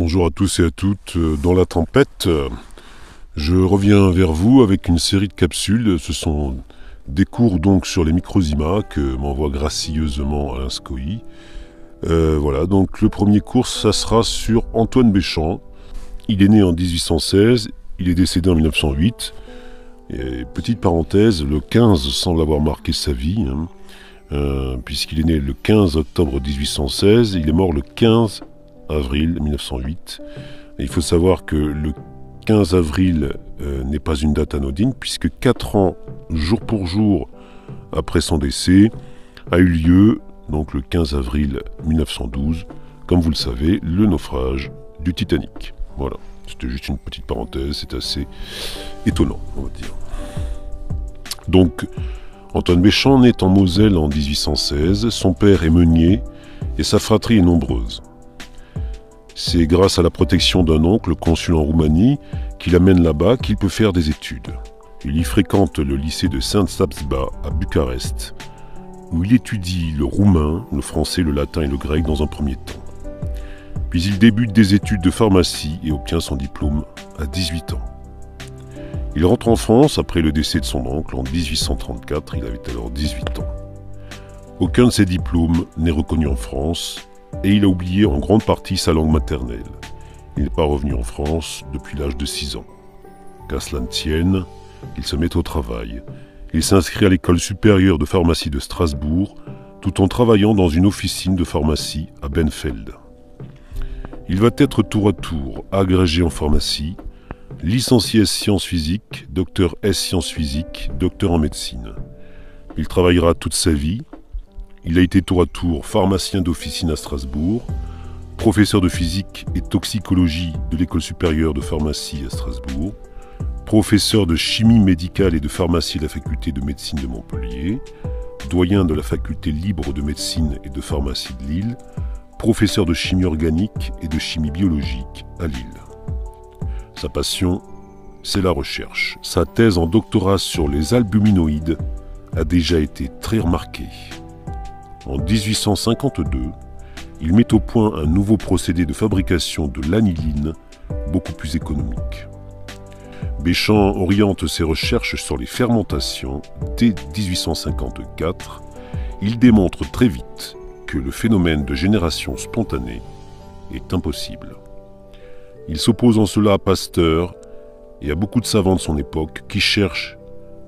Bonjour à tous et à toutes. Dans la tempête, je reviens vers vous avec une série de capsules. Ce sont des cours donc sur les microzymas que m'envoie gracieusement Alain Scoy. Voilà, donc le premier cours, ça sera sur Antoine Béchamp. Il est né en 1816, il est décédé en 1908. Et petite parenthèse, le 15 semble avoir marqué sa vie, puisqu'il est né le 15 octobre 1816, il est mort le 15 avril 1908. Et il faut savoir que le 15 avril n'est pas une date anodine, puisque 4 ans, jour pour jour, après son décès, a eu lieu, donc le 15 avril 1912, comme vous le savez, le naufrage du Titanic. Voilà, c'était juste une petite parenthèse, c'est assez étonnant, on va dire. Donc, Antoine Béchamp naît en Moselle en 1816, son père est meunier et sa fratrie est nombreuse. C'est grâce à la protection d'un oncle, consul en Roumanie, qui l'amène là-bas qu'il peut faire des études. Il y fréquente le lycée de Saint-Sapsba à Bucarest, où il étudie le roumain, le français, le latin et le grec dans un premier temps. Puis il débute des études de pharmacie et obtient son diplôme à 18 ans. Il rentre en France après le décès de son oncle en 1834, il avait alors 18 ans. Aucun de ses diplômes n'est reconnu en France et il a oublié en grande partie sa langue maternelle. Il n'est pas revenu en France depuis l'âge de 6 ans. Qu'à cela ne tienne, il se met au travail. Il s'inscrit à l'école supérieure de pharmacie de Strasbourg tout en travaillant dans une officine de pharmacie à Benfeld. Il va être tour à tour agrégé en pharmacie, licencié S sciences physiques, docteur S sciences physiques, docteur en médecine. Il travaillera toute sa vie. Il a été tour à tour pharmacien d'officine à Strasbourg, professeur de physique et toxicologie de l'école supérieure de pharmacie à Strasbourg, professeur de chimie médicale et de pharmacie à la faculté de médecine de Montpellier, doyen de la faculté libre de médecine et de pharmacie de Lille, professeur de chimie organique et de chimie biologique à Lille. Sa passion, c'est la recherche. Sa thèse en doctorat sur les albuminoïdes a déjà été très remarquée. En 1852, il met au point un nouveau procédé de fabrication de l'aniline beaucoup plus économique. Béchamp oriente ses recherches sur les fermentations dès 1854. Il démontre très vite que le phénomène de génération spontanée est impossible. Il s'oppose en cela à Pasteur et à beaucoup de savants de son époque qui cherchent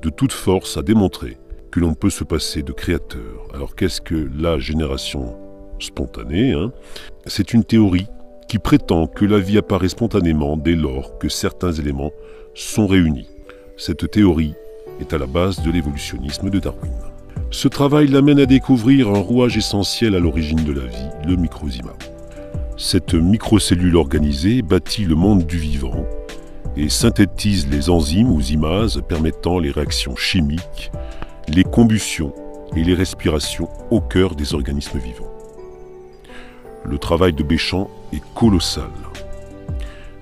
de toute force à démontrer que l'on peut se passer de créateur. Alors qu'est-ce que la génération spontanée, C'est une théorie qui prétend que la vie apparaît spontanément dès lors que certains éléments sont réunis. Cette théorie est à la base de l'évolutionnisme de Darwin. Ce travail l'amène à découvrir un rouage essentiel à l'origine de la vie, le microzyma. Cette microcellule organisée bâtit le monde du vivant et synthétise les enzymes ou zymases permettant les réactions chimiques, les combustions et les respirations au cœur des organismes vivants. Le travail de Béchamp est colossal.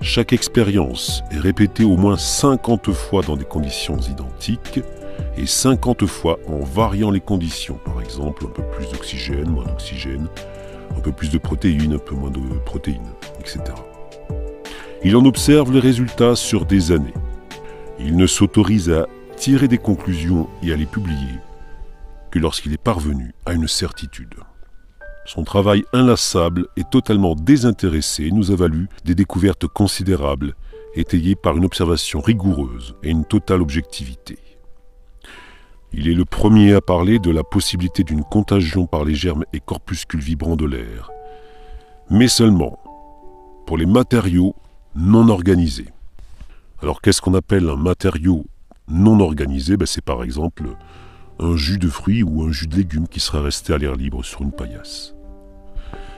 Chaque expérience est répétée au moins 50 fois dans des conditions identiques et 50 fois en variant les conditions. Par exemple, un peu plus d'oxygène, moins d'oxygène, un peu plus de protéines, un peu moins de protéines, etc. Il en observe les résultats sur des années. Il ne s'autorise à tirer des conclusions et à les publier que lorsqu'il est parvenu à une certitude. Son travail inlassable et totalement désintéressé nous a valu des découvertes considérables, étayées par une observation rigoureuse et une totale objectivité. Il est le premier à parler de la possibilité d'une contagion par les germes et corpuscules vibrants de l'air, mais seulement pour les matériaux non organisés. Alors qu'est-ce qu'on appelle un matériau non organisé? C'est par exemple un jus de fruits ou un jus de légumes qui serait resté à l'air libre sur une paillasse.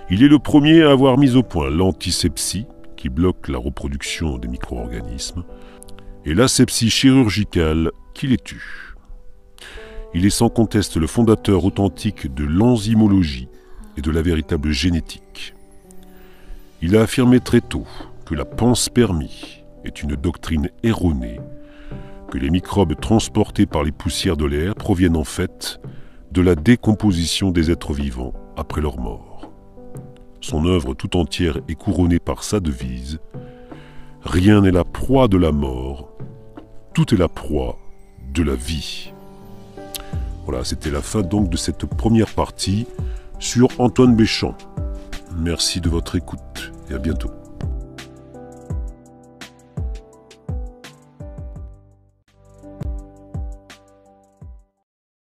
Il est le premier à avoir mis au point l'antisepsie, qui bloque la reproduction des micro-organismes, et l'asepsie chirurgicale, qui les tue. Il est sans conteste le fondateur authentique de l'enzymologie et de la véritable génétique. Il a affirmé très tôt que la panspermie est une doctrine erronée, que les microbes transportés par les poussières de l'air proviennent en fait de la décomposition des êtres vivants après leur mort. Son œuvre tout entière est couronnée par sa devise « Rien n'est la proie de la mort, tout est la proie de la vie ». Voilà, c'était la fin donc de cette première partie sur Antoine Béchamp. Merci de votre écoute et à bientôt.